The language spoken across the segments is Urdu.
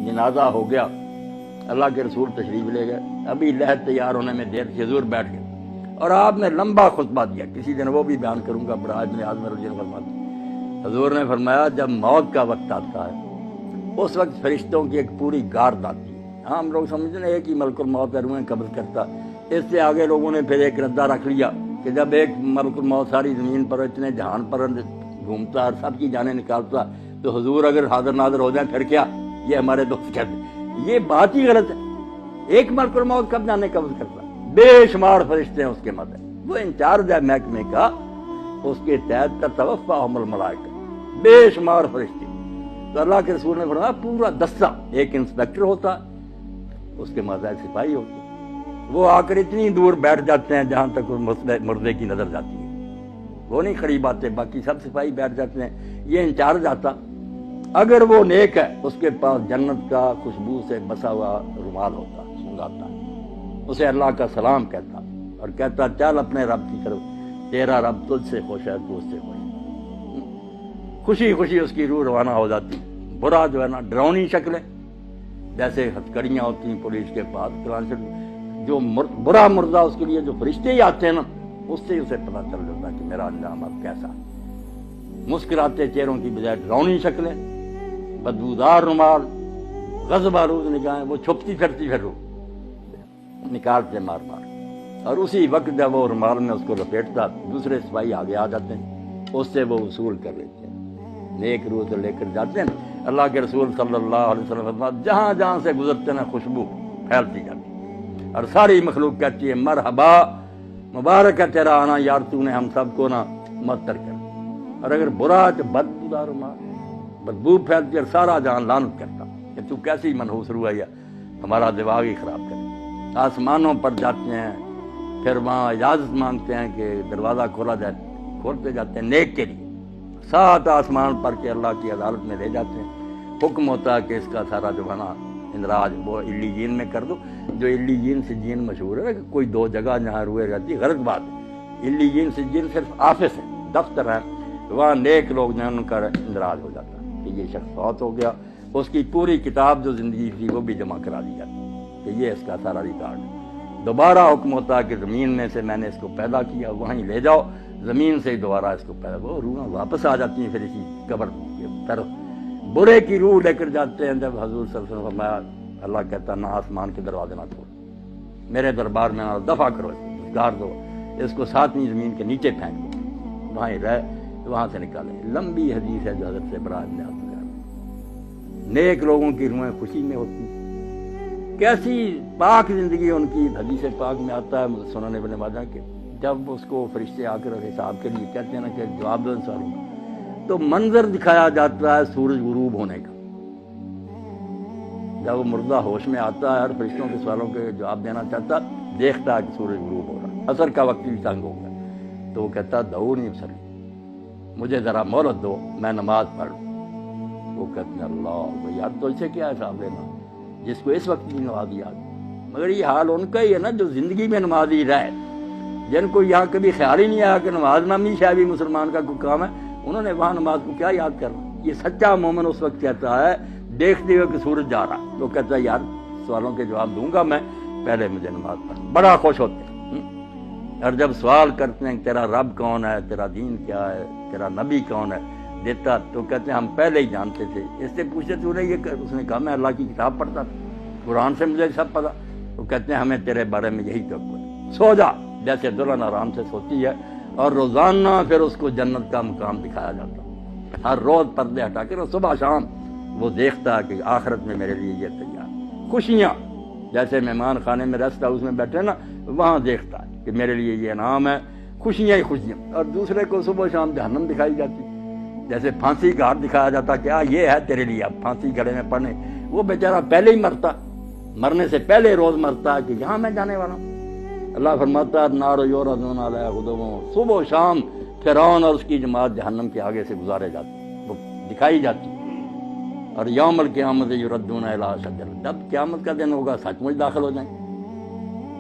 جنازہ ہو گیا، اللہ کے رسول تشریف لے گئے، ابھی لحد تیار ہونے میں دیر تھی، حضور بیٹھ گئے اور آپ نے لمبا خطبہ دیا، کسی دن وہ بھی بیان کروں گا، بڑا ابن عازم رضی اللہ عنہ۔ حضور نے فرمایا جب موت کا وقت آتا ہے اس وقت فرشتوں کی ایک پوری گارد آتی ہے۔ ہم لوگ سمجھتے ہیں ایک ہی ملک الموت روحیں قبض کرتا، اس سے آگے لوگوں نے پھر ایک ردہ رکھ لیا کہ جب ایک ملک الموت ساری زمین پر اتنے جہان پر گھومتا اور سب کی جانیں نکالتا، تو حضور اگر حاضر ناظر ہو جائیں پھر کیا؟ یہ ہمارے دوست کہتے ہیں یہ بات ہی غلط ہے۔ ایک ملک الموت کب جانے قبض کرتا؟ بے شمار فرشتے ہیں اس کے مدد، وہ انچارج ہے محکمے کا، اس کے تحت تتوفاہم الملائکہ، بے شمار فرشتے۔ تو اللہ کے رسول نے فرمایا پورا دستہ، ایک انسپیکٹر ہوتا اس کے ماتحت سپاہی ہوتے، وہ آ کر اتنی دور بیٹھ جاتے ہیں جہاں تک مردے کی نظر جاتی ہے، وہ نہیں قریب آتے، باقی سب سپاہی بیٹھ جاتے ہیں۔ یہ انچارج آتا، اگر وہ نیک ہے اس کے پاس جنت کا خوشبو سے بسا ہوا رومال ہوتا، سنگھاتا، اسے اللہ کا سلام کہتا اور کہتا چل اپنے رب کی طرف، تیرا رب تجھ سے خوش ہے، تو اس سے خوش ہے۔ خوشی خوشی اس کی روح روانہ ہو جاتی۔ برا جو ہے نا ڈرونی شکلیں، جیسے ہتھکڑیاں ہوتی ہیں پولیس کے پاس، جو برا مردہ اس کے لیے جو فرشتے ہی آتے ہیں نا، اس سے اسے پتہ چل جاتا کہ میرا انجام اب کیسا۔ مسکراتے چہروں کی بجائے ڈرونی شکلیں، بدبودار رومال، غضب آلود نگاہیں، وہ چھپتی پھرتی پھر روح نکالتے مار مار، اور اسی وقت جب وہ رومال میں اس کو لپیٹتا دوسرے سپاہی آگے آ جاتے ہیں، اس سے وہ وصول کر لیتے ہیں، نیک روح سے لے کر جاتے ہیں۔ اللہ کے رسول صلی اللہ علیہ وسلم فرماتے ہیں جہاں جہاں سے گزرتے ہیں خوشبو پھیلتی جاتی اور ساری مخلوق کہتی ہے مرحبا، مبارک ہے تیرا آنا یار، تو نے ہم سب کو نا معطر کر۔ اور اگر برا تو بدبودار رومال، بدبو پھیلتی اور سارا جہان لعنت کرتا کہ تو کیسی منحوس روح ہے، ہمارا دماغ ہی خراب کرے۔ آسمانوں پر جاتے ہیں، پھر وہاں اجازت مانگتے ہیں کہ دروازہ کھولا جائے، کھولتے جاتے ہیں نیک کے لیے، 7 آسمان پر کے اللہ کی عدالت میں لے جاتے ہیں۔ حکم ہوتا ہے کہ اس کا سارا جو ہے نا اندراج وہ علیین میں کر دو، جو علیین سجین مشہور ہے کہ کوئی 2 جگہ جہاں روئے رہتی، غلط بات ہے۔ علیین سجین صرف آفس ہے، دفتر ہے، وہاں نیک لوگ جو ہیں ان کا اندراج ہو جاتا ہے کہ یہ شخص فوت ہو گیا، اس کی پوری کتاب جو زندگی تھی وہ بھی جمع کرا دی جاتی کہ یہ اس کا سارا ریکارڈ ہے۔ دوبارہ حکم ہوتا ہے کہ زمین میں سے میں نے اس کو پیدا کیا، وہیں لے جاؤ، زمین سے ہی دوبارہ اس کو پیدا، وہ روحیں واپس آ جاتی ہیں پھر اسی قبر کی طرف۔ برے کی روح لے کر جاتے ہیں، جب حضور صلی اللہ علیہ وسلم فرمایا، اللہ کہتا نہ آسمان کے دروازے نہ کھول، میرے دربار میں نہ دفع کرو، اس کو گار دو، اس کو 7ویں زمین کے نیچے پھینک دو، وہاں ہی رہ، وہاں سے نکالیں۔ لمبی حدیث ہے جو حضرت سے برا ابن عازم کا۔ نیک لوگوں کی روحیں خوشی میں ہوتی، کیسی پاک زندگی ان کی۔ حدیث پاک میں آتا ہے سنن ابن ماجہ کے، جب اس کو فرشتے آ کر حساب کے لیے کہتے ہیں نا کہ جواب دو ان سوالوں کا، تو منظر دکھایا جاتا ہے سورج غروب ہونے کا۔ جب وہ مردہ ہوش میں آتا ہے اور فرشتوں کے سوالوں کے جواب دینا چاہتا، دیکھتا ہے کہ سورج غروب ہو رہا ہے، عصر کا وقت بھی تنگ ہو گیا، تو وہ کہتا دعونی اصلی، مجھے ذرا مہلت دو، میں نماز پڑھ لوں۔ وہ کہتے ہیں اللہ یار تو اسے کیا حساب لینا جس کو اس وقت بھی نماز یاد، مگر یہ حال ان کا ہی ہے نا جو زندگی میں نمازی رہے، جن کو یہاں کبھی خیال ہی نہیں آیا کہ نماز نامی شاید بھی مسلمان کا کوئی کام ہے، انہوں نے وہاں نماز کو کیا یاد کرنا۔ یہ سچا مومن اس وقت کہتا ہے دیکھتے ہوئے کہ سورج جا رہا، تو کہتا ہے یار سوالوں کے جواب دوں گا میں، پہلے مجھے نماز پڑھ، بڑا خوش ہوتے ہیں۔ اور جب سوال کرتے ہیں تیرا رب کون ہے، تیرا دین کیا ہے، تیرا نبی کون ہے، دیتا تو کہتے ہیں ہم پہلے ہی جانتے تھے، اس سے پوچھتے تو نے یہ، اس نے کہا میں اللہ کی کتاب پڑھتا تھا، قرآن سے مجھے سب پتا۔ تو کہتے ہیں ہمیں تیرے بارے میں یہی توقع ہے، سو جا، جیسے دلہن آرام سے سوتی ہے، اور روزانہ پھر اس کو جنت کا مقام دکھایا جاتا، ہر روز پردے ہٹا کے صبح شام وہ دیکھتا ہے کہ آخرت میں میرے لیے یہ تیار خوشیاں، جیسے مہمان خانے میں ریسٹ ہاؤس میں بیٹھے نا، وہاں دیکھتا ہے کہ میرے لیے یہ انعام ہے، خوشیاں ہی خوشیاں۔ اور دوسرے کو صبح شام جہنم دکھائی جاتی، جیسے پھانسی گھاٹ دکھایا جاتا کہ یہ ہے تیرے لیے، اب پھانسی گلے میں پڑنے، وہ بیچارہ پہلے ہی مرتا، مرنے سے پہلے روز مرتا کہ یہاں میں جانے والا ہوں۔ اللہ فرماتا ہے نار یعرضون علیہا غدوا، صبح و شام فرعون اور اس کی جماعت جہنم کے آگے سے گزارے جاتے، وہ دکھائی جاتی۔ اور یوم القیامت یردون الی اشد، جب قیامت کا دن ہوگا سچ مچ داخل ہو جائیں،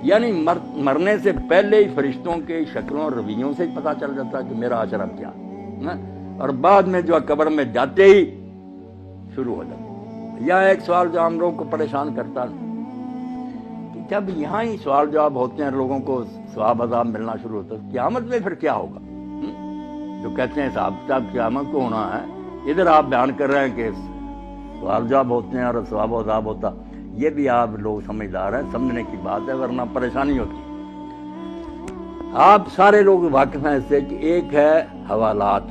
یعنی مرنے سے پہلے ہی فرشتوں کے شکلوں اور رویوں سے ہی پتہ چل جاتا ہے کہ میرا عشر اب کیا ہے، اور بعد میں جو قبر میں جاتے ہی شروع ہو جاتا یا ایک سوال جو ہم لوگوں کو پریشان کرتا ہے کہ جب یہاں ہی سوال جواب ہوتے ہیں لوگوں کو ثواب عذاب ملنا شروع ہوتا ہے، قیامت میں پھر کیا ہوگا؟ جو کہتے ہیں حساب کتاب قیامت کو ہونا ہے، ادھر آپ بیان کر رہے ہیں کہ سوال جواب ہوتے ہیں اور ثواب و عذاب ہوتا، یہ بھی آپ لوگ سمجھدار ہیں، سمجھنے کی بات ہے، ورنہ پریشانی ہوتی ہے۔ آپ سارے لوگ واقف ہیں اس سے کہ ایک ہے حوالات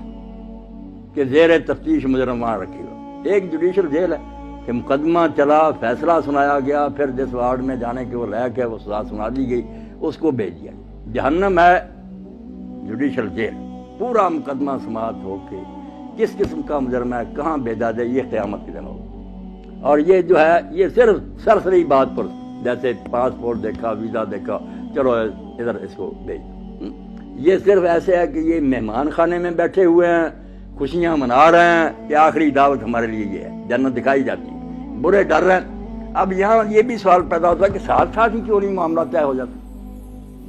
کہ زیر تفتیش مجرم وہاں رکھے گا، ایک جوڈیشل جیل ہے کہ مقدمہ چلا، فیصلہ سنایا گیا، پھر جس وارڈ میں جانے کے وہ لائق ہے وہ سزا سنا دی گئی، اس کو بھیج دیا۔ جہنم ہے جوڈیشل جیل، پورا مقدمہ سماعت ہو کے کس قسم کا مجرم ہے کہاں بھیجا جائے، یہ قیامت کے دن ہوگا۔ اور یہ جو ہے یہ صرف سرسری بات پر، جیسے پاسپورٹ دیکھا، ویزا دیکھا، چلو ادھر اس کو بھیج، یہ صرف ایسے ہے کہ یہ مہمان خانے میں بیٹھے ہوئے ہیں، خوشیاں منا رہے ہیں کہ آخری دعوت ہمارے لیے یہ ہے، جنت دکھائی جاتی ہے، برے ڈر رہے ہیں۔ اب یہاں یہ بھی سوال پیدا ہوتا ہے کہ ساتھ ساتھ ہی کیوں نہیں معاملہ طے ہو جاتا؟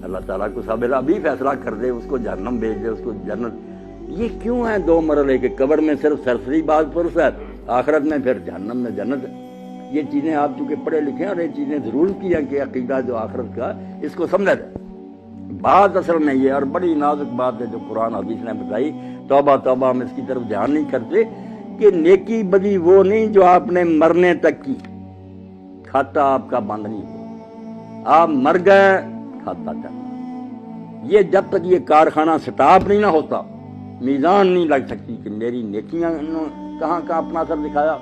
اللہ تعالیٰ کو صبر ابھی فیصلہ کر دے، اس کو جہنم بھیج دے، اس کو جنت۔ یہ کیوں ہے دو مرحلے کے؟ قبر میں صرف سرسری بات پرس ہے، آخرت میں پھر جہنم میں جنت ہے۔ یہ چیزیں آپ چونکہ پڑھے لکھے ہیں اور یہ چیزیں ضرور کی ہیں کہ عقیدہ جو آخرت کا اس کو سمجھا جائے۔ بات اصل میں یہ اور بڑی نازک بات ہے جو قرآن حدیث نے بتائی، توبہ توبہ ہم اس کی طرف دھیان نہیں کرتے کہ نیکی بدی وہ نہیں جو آپ نے مرنے تک کی، کھاتا آپ کا بند نہیں ہوا، آپ مر گئے کھاتا چلتا۔ یہ جب تک یہ کارخانہ سٹاپ نہیں نہ ہوتا، میزان نہیں لگ سکتی کہ میری نیکیاں کہاں کا اپنا اثر دکھایا،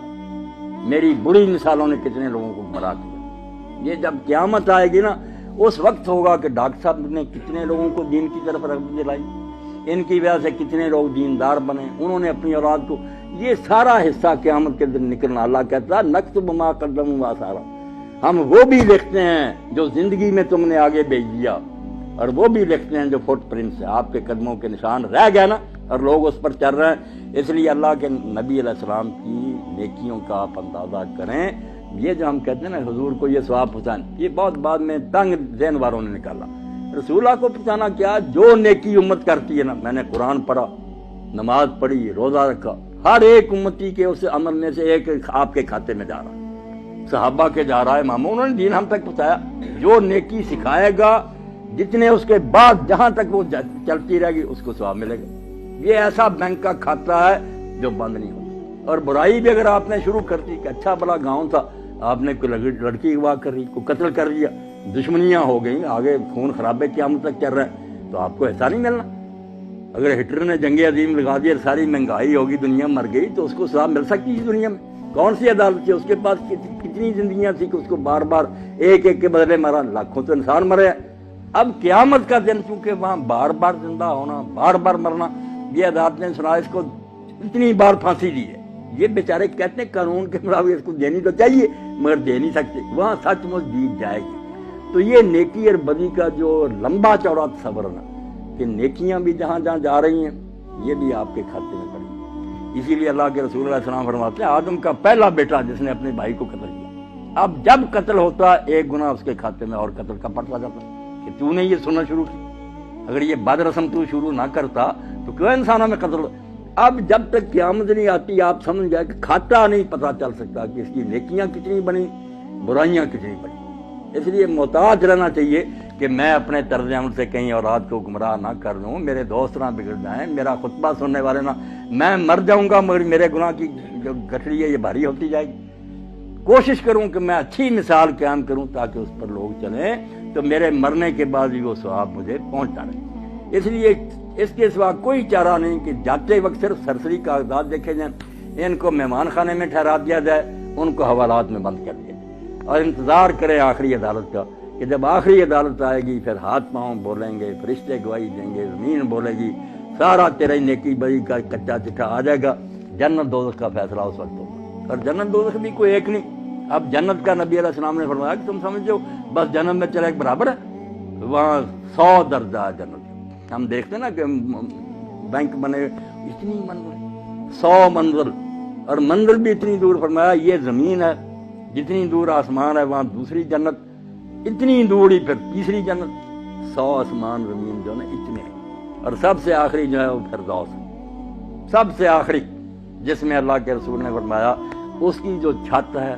میری بری مثالوں نے کتنے لوگوں کو گمراہ کیا۔ یہ جب قیامت آئے گی نا، اس وقت ہوگا کہ ڈاکٹر صاحب نے کتنے لوگوں کو دین کی طرف رغبت دلائی، ان کی وجہ سے کتنے لوگ دیندار بنے، انہوں نے اپنی اولاد کو، یہ سارا حصہ قیامت کے دن نکلنا۔ اللہ کہتا ہے نکتب ما قدموا وآثارا، ہم وہ بھی لکھتے ہیں جو زندگی میں تم نے آگے بھیج دیا، اور وہ بھی لکھتے ہیں جو فٹ پرنٹس ہے، آپ کے قدموں کے نشان رہ گئے نا، اور لوگ اس پر چل رہے ہیں۔ اس لیے اللہ کے نبی علیہ السلام کی نیکیوں کا آپ اندازہ کریں۔ یہ جو ہم کہتے ہیں نا حضور کو یہ ثواب پہنچانا، یہ بہت بعد میں تنگ ذہن والوں نے نکالا۔ رسول اللہ کو پہنچانا کیا؟ جو نیکی امت کرتی ہے نا، میں نے قرآن پڑھا، نماز پڑھی، روزہ رکھا، ہر ایک امتی کے اس عمل میں سے ایک آپ کے کھاتے میں جا رہا ہے، صحابہ کے جا رہا ہے، اماموں، انہوں نے دین ہم تک پہنچایا۔ جو نیکی سکھائے گا، جتنے اس کے بعد جہاں تک وہ چلتی رہے گی اس کو ثواب ملے گا۔ یہ ایسا بینک کا کھاتا ہے جو بند نہیں ہوتا۔ اور برائی بھی اگر آپ نے شروع کر دی کہ اچھا بڑا گاؤں تھا، آپ نے کوئی لڑکی اغوا کر رہی، کوئی قتل کر دیا، دشمنیاں ہو گئیں، آگے خون خرابے قیامت تک چل رہے ہیں، تو آپ کو ایسا نہیں ملنا۔ اگر ہٹلر نے جنگ عظیم لگا دی اور ساری مہنگائی ہوگی، دنیا مر گئی، تو اس کو ثواب مل سکتی ہے دنیا میں؟ کون سی عدالت تھی؟ اس کے پاس کتنی زندگیاں تھی کہ اس کو بار بار ایک ایک کے بدلے مرا، لاکھوں تو انسان مرے ہیں۔ اب قیامت کا دن چونکہ وہاں بار بار زندہ ہونا، بار بار مرنا، یہ عدالت نے سنا، اس کو اتنی بار پھانسی دی ہے۔ یہ بیچارے کہتے ہیں قانون کے مطابق اس کو دینی تو چاہیے مگر دے نہیں سکتے، وہاں سچ مچ جیت جائے گی۔ تو یہ نیکی اور بدی کا جو لمبا چوڑا تصور ہے کہ نیکیاں بھی جہاں جہاں جا رہی ہیں، یہ بھی آپ کے کھاتے میں پڑی۔ اسی لیے اللہ کے رسول علیہ السلام فرماتے ہیں آدم کا پہلا بیٹا جس نے اپنے بھائی کو قتل کیا، اب جب قتل ہوتا ایک گناہ اس کے کھاتے میں اور قتل کا پڑتا جاتا کہ تو نے یہ سننا شروع کی۔ اگر یہ بد رسم تو شروع نہ کرتا تو کیوں انسانوں میں قتل؟ اب جب تک قیامت نہیں آتی آپ سمجھ گئے کہ کھاتا نہیں پتہ چل سکتا کہ اس کی نیکیاں کتنی بنی، برائیاں کتنی بنی۔ اس لیے محتاط رہنا چاہیے کہ میں اپنے طرز عمل سے کہیں اولاد کو گمراہ نہ کر لوں، میرے دوست نہ بگڑ جائیں، میرا خطبہ سننے والے نہ، میں مر جاؤں گا مگر میرے گناہ کی جو گٹھڑی ہے یہ بھاری ہوتی جائے گی۔ کوشش کروں کہ میں اچھی مثال قیام کروں تاکہ اس پر لوگ چلیں، تو میرے مرنے کے بعد بھی وہ ثواب مجھے پہنچتا رہے۔ اس لیے اس کے سوا کوئی چارہ نہیں کہ جاتے وقت صرف سرسری کاغذات دیکھے جائیں، ان کو مہمان خانے میں ٹھہرا دیا جائے، ان کو حوالات میں بند کر دیا جائے، اور انتظار کریں آخری عدالت کا کہ جب آخری عدالت آئے گی پھر ہاتھ پاؤں بولیں گے، فرشتے گواہی دیں گے، زمین بولے گی، سارا تیرے نیکی بری کا کچا چٹھا آ جائے گا، جنت دوزخ کا فیصلہ اس وقت ہوگا۔ اور جنت دوزخ بھی کوئی ایک نہیں، اب جنت کا نبی علیہ السلام نے فرمایا کہ تم سمجھو بس جنت میں چلے ایک برابر ہے، وہاں 100 درجہ ہے جنت۔ ہم دیکھتے ہیں نا کہ بینک بنے اتنی منزل، 100 منزل، اور منزل بھی اتنی دور، فرمایا یہ زمین ہے جتنی دور آسمان ہے وہاں دوسری جنت، اتنی دور ہی پھر تیسری جنت، 100 آسمان زمین جو ہے اتنے ہیں، اور سب سے آخری جو ہے وہ فردوس ہے، سب سے آخری، جس میں اللہ کے رسول نے فرمایا اس کی جو چھت ہے